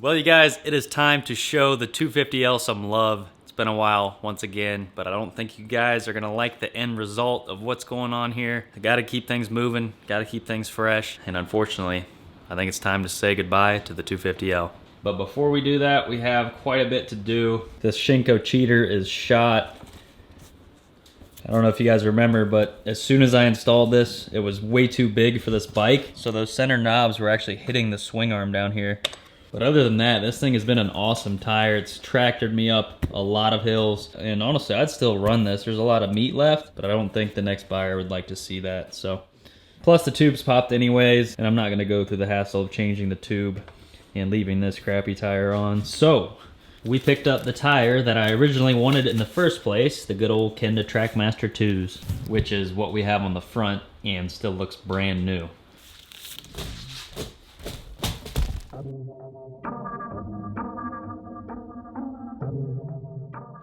Well, you guys, it is time to show the 250L some love. It's been a while once again, but I don't think you guys are gonna like the end result of what's going on here. I gotta keep things moving, gotta keep things fresh, and unfortunately, I think it's time to say goodbye to the 250L. But before we do that, we have quite a bit to do. This Shinko cheater is shot. I don't know if you guys remember, but as soon as I installed this, it was way too big for this bike. So those center knobs were actually hitting the swing arm down here. But other than that, this thing has been an awesome tire. It's tractored me up a lot of hills. And honestly, I'd still run this. There's a lot of meat left, but I don't think the next buyer would like to see that. So, plus the tube's popped anyways, and I'm not gonna go through the hassle of changing the tube and leaving this crappy tire on. So, we picked up the tire that I originally wanted in the first place, the good old Kenda Trakmaster 2s, which is what we have on the front and still looks brand new.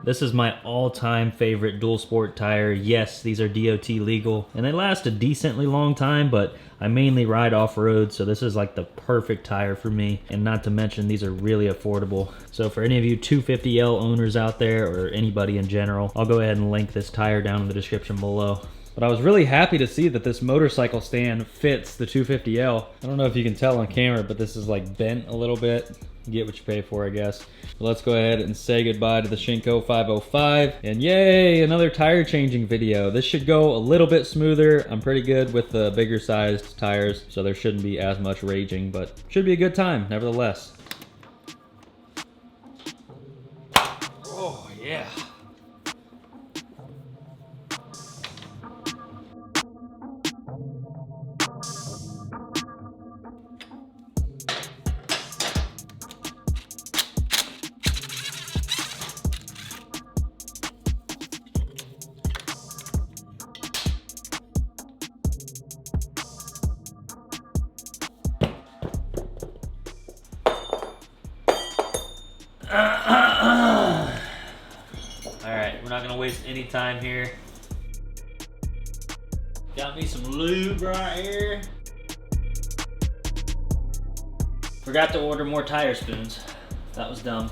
This is my all-time favorite dual sport tire. Yes, these are DOT legal, and they last a decently long time, but I mainly ride off-road, so this is like the perfect tire for me. And not to mention, these are really affordable. So for any of you 250L owners out there, or anybody in general, I'll go ahead and link this tire down in the description below. But I was really happy to see that this motorcycle stand fits the 250L. I don't know if you can tell on camera, but this is like bent a little bit. You get what you pay for, I guess. But let's go ahead and say goodbye to the Shinko 505. And yay, another tire changing video. This should go a little bit smoother. I'm pretty good with the bigger sized tires, so there shouldn't be as much raging, but should be a good time, nevertheless. Oh, yeah. Alright, we're not gonna waste any time here. Got me some lube right here. Forgot to order more tire spoons. That was dumb.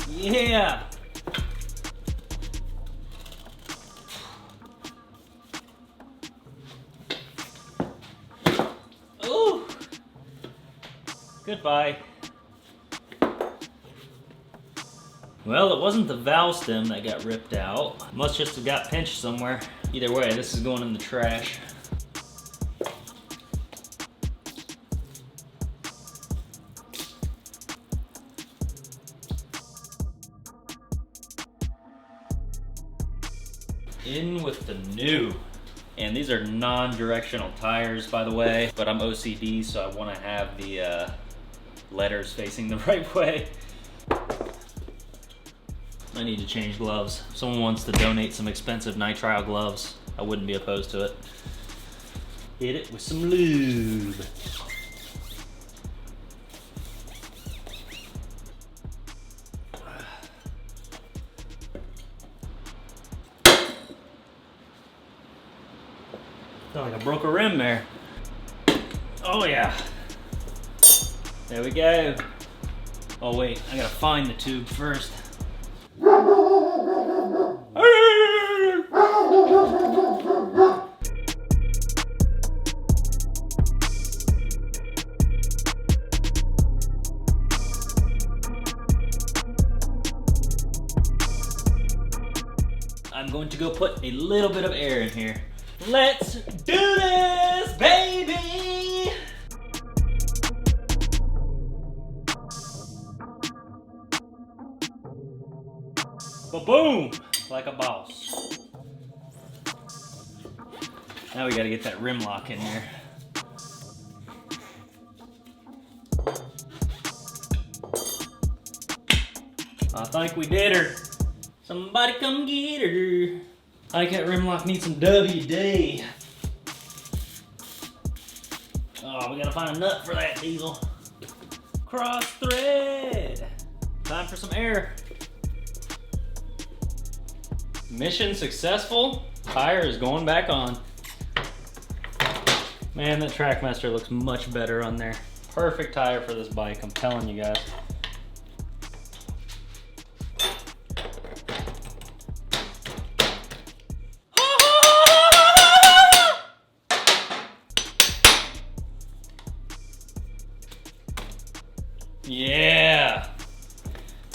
Yeah! Goodbye. Well, it wasn't the valve stem that got ripped out. Must just have got pinched somewhere. Either way, this is going in the trash. In with the new. And these are non-directional tires, by the way, but I'm OCD, so I want to have the letters facing the right way. I need to change gloves. If someone wants to donate some expensive nitrile gloves, I wouldn't be opposed to it. Hit it with some lube. Felt like I broke a rim there. Oh yeah. There we go. Oh wait, I gotta find the tube first. I'm going to go put a little bit of air in here. Let's do this, baby! Ba-boom! Like a boss. Now we gotta get that rim lock in there. I think we did her. Somebody come get her. I think that rim lock needs some WD. Oh, we gotta find a nut for that, Diesel. Cross thread. Time for some air. Mission successful. Tire is going back on. Man, that Trakmaster looks much better on there. Perfect tire for this bike, I'm telling you guys. Yeah!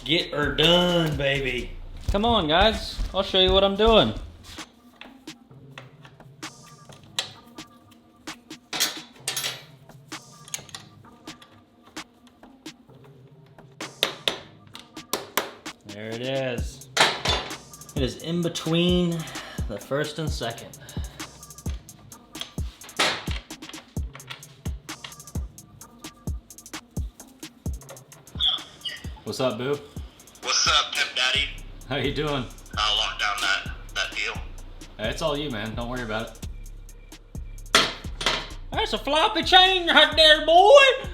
Get her done, baby. Come on, guys. I'll show you what I'm doing. There it is. It is in between the first and second. What's up, Boo? What's up, Pimp Daddy? How you doing? I'll lock down that deal. Hey, it's all you, man. Don't worry about it. That's a floppy chain right there, boy.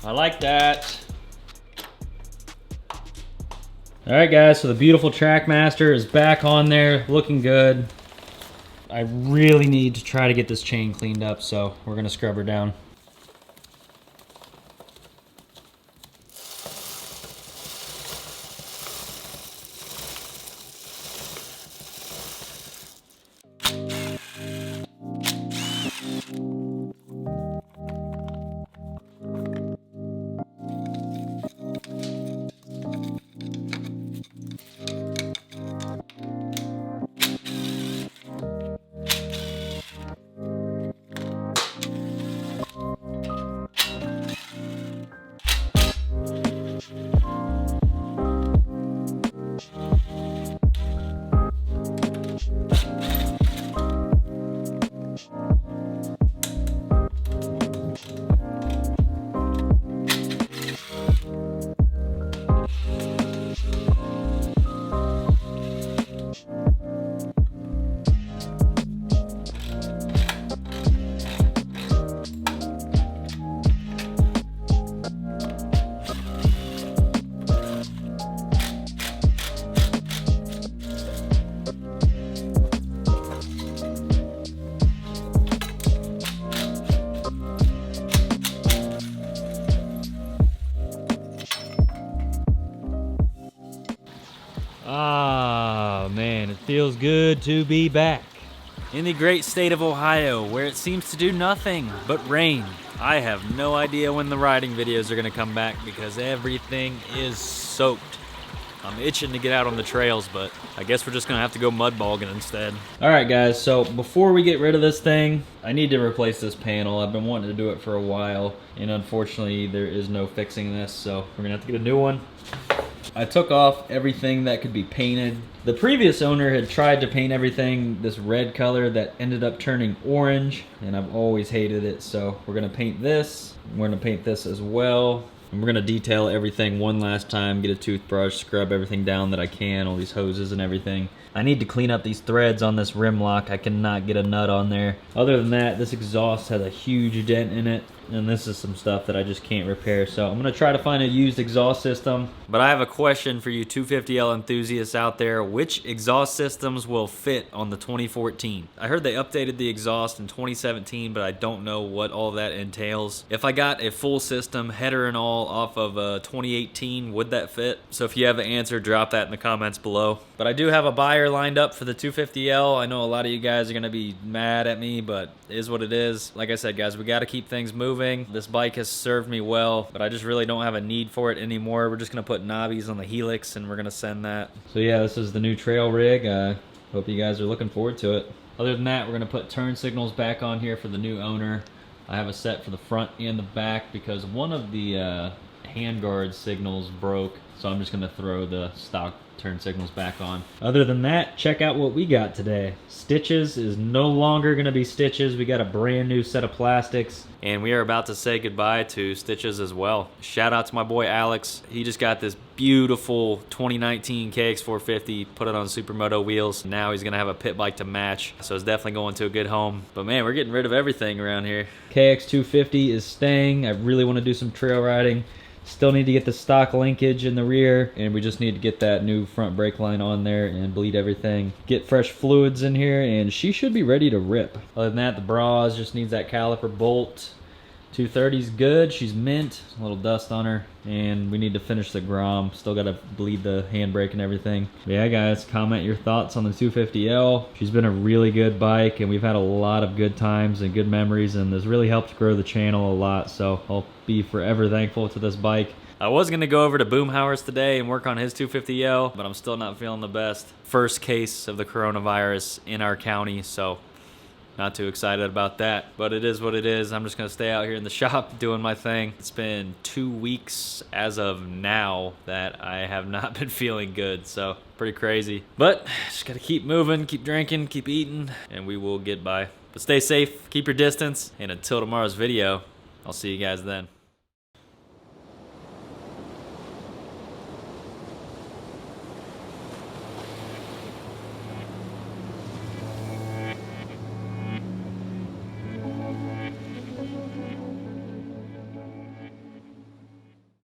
I like that. All right, guys, so the beautiful Trakmaster is back on there, looking good. I really need to try to get this chain cleaned up, so we're gonna scrub her down. Ah, man, it feels good to be back. In the great state of Ohio, where it seems to do nothing but rain. I have no idea when the riding videos are gonna come back because everything is soaked. I'm itching to get out on the trails, but I guess we're just gonna have to go mud bogging instead. All right, guys, so before we get rid of this thing, I need to replace this panel. I've been wanting to do it for a while, and unfortunately, there is no fixing this, so we're gonna have to get a new one. I took off everything that could be painted. The previous owner had tried to paint everything this red color that ended up turning orange, and I've always hated it, so we're gonna paint this. We're gonna paint this as well. And we're gonna detail everything one last time, get a toothbrush, scrub everything down that I can, all these hoses and everything. I need to clean up these threads on this rim lock. I cannot get a nut on there. Other than that, this exhaust has a huge dent in it, and this is some stuff that I just can't repair. So I'm gonna try to find a used exhaust system. But I have a question for you 250L enthusiasts out there. Which exhaust systems will fit on the 2014? I heard they updated the exhaust in 2017, but I don't know what all that entails. If I got a full system, header and all, off of 2018, would that fit? So if you have the answer, drop that in the comments below. But I do have a buyer lined up for the 250L. I know a lot of you guys are gonna be mad at me, but it is what it is. Like I said, guys, we gotta keep things moving. This bike has served me well, but I just really don't have a need for it anymore. We're just gonna put knobbies on the helix and we're gonna send that. So yeah, this is the new trail rig. Hope you guys are looking forward to it. Other than that, we're gonna put turn signals back on here for the new owner. I have a set for the front and the back because one of the handguard signals broke, so I'm just gonna throw the stock turn signals back on. Other than that, check out what we got today. Stitches is no longer gonna be Stitches. We got a brand new set of plastics, and we are about to say goodbye to Stitches as well. Shout out to my boy Alex. He just got this beautiful 2019 KX450, put it on Supermoto wheels. Now he's gonna have a pit bike to match, so it's definitely going to a good home. But man, we're getting rid of everything around here. KX250 is staying. I really wanna do some trail riding. Still need to get the stock linkage in the rear, and we just need to get that new front brake line on there and bleed everything. Get fresh fluids in here, and she should be ready to rip. Other than that, the bras just needs that caliper bolt. 230's good, she's mint, a little dust on her, and we need to finish the grom. Still gotta bleed the handbrake and everything. But yeah guys, comment your thoughts on the 250L. She's been a really good bike, and we've had a lot of good times and good memories, and this really helped grow the channel a lot, so I'll be forever thankful to this bike. I was gonna go over to Boomhauer's today and work on his 250L, but I'm still not feeling the best. First case of the coronavirus in our county, so not too excited about that, but it is what it is. I'm just gonna stay out here in the shop doing my thing. It's been 2 weeks as of now that I have not been feeling good, so pretty crazy. But just gotta keep moving, keep drinking, keep eating, and we will get by. But stay safe, keep your distance, and until tomorrow's video, I'll see you guys then.